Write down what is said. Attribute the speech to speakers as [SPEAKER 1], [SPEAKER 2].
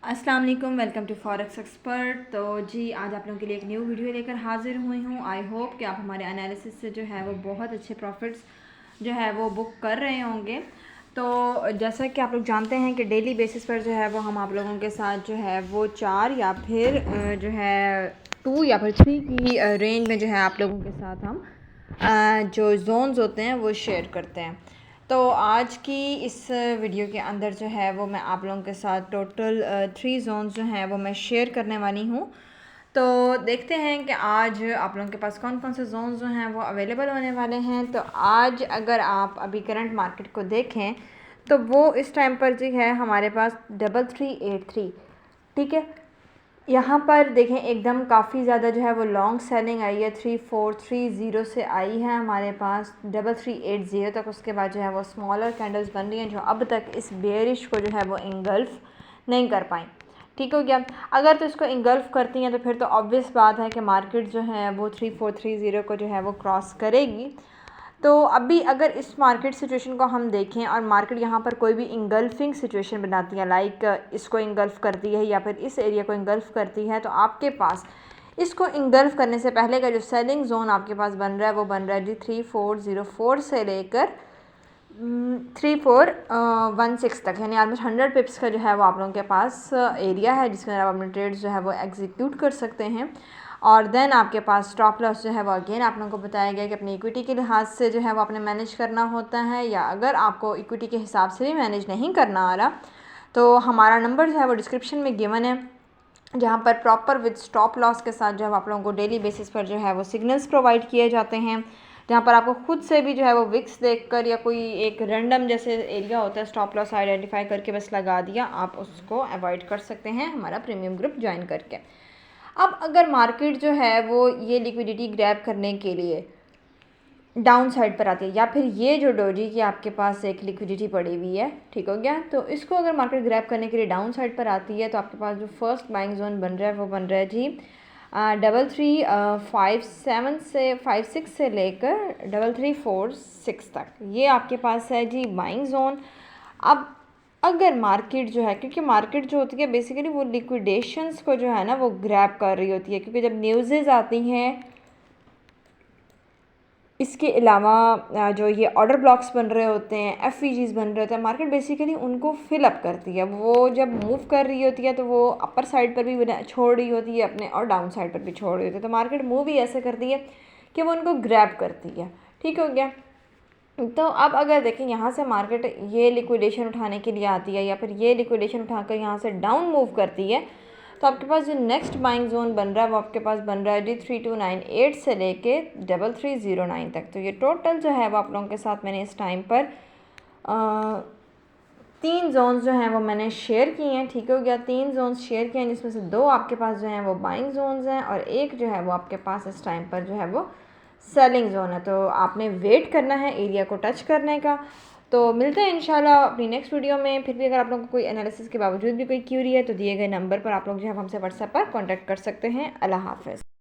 [SPEAKER 1] अस्सलाम वालेकुम, welcome to forex expert. तो जी आज आप लोगों के लिए एक न्यू वीडियो लेकर हाजिर हुई हूँ। आई होप कि आप हमारे एनालिसिस से जो है वो बहुत अच्छे प्रॉफिट्स जो है वो बुक कर रहे होंगे। तो जैसा कि आप लोग जानते हैं कि डेली बेसिस पर जो है वो हम आप लोगों के साथ जो है वो 4 या फिर जो है 2 या फिर 3 की रेंज में जो है आप लोगों के साथ हम जो जोन्स होते हैं वो शेयर करते हैं। तो आज की इस वीडियो के अंदर जो है वो मैं आप लोगों के साथ टोटल 3 जोन्स जो हैं वो मैं शेयर करने वाली हूँ। तो देखते हैं कि आज आप लोगों के पास कौन कौन से जोन्स जो हैं वो अवेलेबल होने वाले हैं। तो आज अगर आप अभी करंट मार्केट को देखें तो वो इस टाइम पर जो है हमारे पास 3383, ठीक है। यहाँ पर देखें एकदम काफ़ी ज़्यादा जो है वो लॉन्ग सेलिंग आई है, 3430 से आई है हमारे पास 3380 तक। उसके बाद जो है वो स्मॉलर कैंडल्स बन रही हैं जो अब तक इस बेयरिश को जो है वो इंगल्फ नहीं कर पाई। ठीक हो गया। अगर तो इसको इंगल्फ करती हैं तो फिर तो ऑब्वियस बात है कि मार्केट जो है वो 3430 को जो है वो क्रॉस करेगी। तो अभी अगर इस मार्केट सिचुएशन को हम देखें और मार्केट यहाँ पर कोई भी इंगल्फिंग सिचुएशन बनाती है, लाइक इसको इंगल्फ करती है या फिर इस एरिया को इंगल्फ करती है, तो आपके पास इसको इंगल्फ करने से पहले का जो सेलिंग जोन आपके पास बन रहा है वो बन रहा है जी 3404 से लेकर 3416 तक, यानी ऑलमोस्ट 100 पिप्स का जो है वो आप लोगों के पास एरिया है जिसके अंदर आप अपने ट्रेड्स जो है वो एग्जीक्यूट कर सकते हैं। और देन आपके पास स्टॉप लॉस जो है वो अगेन आप लोगों को बताया गया कि अपनी इक्विटी के लिहाज से जो है वो आपने मैनेज करना होता है, या अगर आपको इक्विटी के हिसाब से भी मैनेज नहीं करना आ रहा तो हमारा नंबर जो है वो डिस्क्रिप्शन में गिवन है, जहाँ पर प्रॉपर विद स्टॉप लॉस के साथ जो है आप लोगों को डेली बेसिस पर जो है वो सिग्नल्स प्रोवाइड किए जाते हैं, जहाँ पर आपको खुद से भी जो है वो विक्स देखकर या कोई एक रैंडम जैसे एरिया होता है स्टॉप लॉस आइडेंटिफाई करके बस लगा दिया, आप उसको अवॉइड कर सकते हैं हमारा प्रीमियम ग्रुप ज्वाइन करके। अब अगर मार्केट जो है वो ये लिक्विडिटी ग्रैब करने के लिए डाउन साइड पर आती है, या फिर ये जो डोजी की आपके पास एक लिक्विडिटी पड़ी हुई है, ठीक हो गया, तो इसको अगर मार्केट ग्रैब करने के लिए डाउन साइड पर आती है तो आपके पास जो फर्स्ट बाइंग जोन बन रहा है वो बन रहा है जी 3357 से 56 से लेकर 3346 तक, ये आपके पास है जी बाइंग जोन। अब अगर मार्केट जो है, क्योंकि मार्केट जो होती है बेसिकली वो लिक्विडेशंस को जो है ना वो ग्रैब कर रही होती है, क्योंकि जब न्यूज़ेज़ आती हैं, इसके अलावा जो ये ऑर्डर ब्लॉक्स बन रहे होते हैं, एफईजीज बन रहे होते हैं, मार्केट बेसिकली उनको फिल अप करती है। वो जब मूव कर रही होती है तो वो अपर साइड पर भी छोड़ रही होती है अपने, और डाउन साइड पर भी छोड़ रही होती है, तो मार्केट मूव ही ऐसे करती है कि वो उनको ग्रैब करती है। ठीक हो गया। तो अब अगर देखें यहाँ से मार्केट ये लिक्विडेशन उठाने के लिए आती है या फिर ये लिक्विडेशन उठाकर यहाँ से डाउन मूव करती है, तो आपके पास जो नेक्स्ट बाइंग जोन बन रहा है वो आपके पास बन रहा है जी 3298 से लेके 3309 तक। तो ये टोटल जो है वो आप लोगों के साथ मैंने इस टाइम पर 3 जोन्स जो हैं वो मैंने शेयर किए हैं। ठीक हो गया। 3 जोन्स शेयर किए हैं जिसमें से 2 आपके पास जो हैं वो बाइंग जोन्स हैं और एक जो है वो आपके पास इस टाइम पर जो है वो सेलिंग जोन है। तो आपने वेट करना है एरिया को टच करने का। तो मिलते हैं इंशाल्लाह अपनी नेक्स्ट वीडियो में। फिर भी अगर आप लोगों को कोई एनालिसिस के बावजूद भी कोई क्यूरी है तो दिए गए नंबर पर आप लोग जो है हमसे व्हाट्सएप पर कॉन्टैक्ट कर सकते हैं। अल्लाह हाफ़िज़।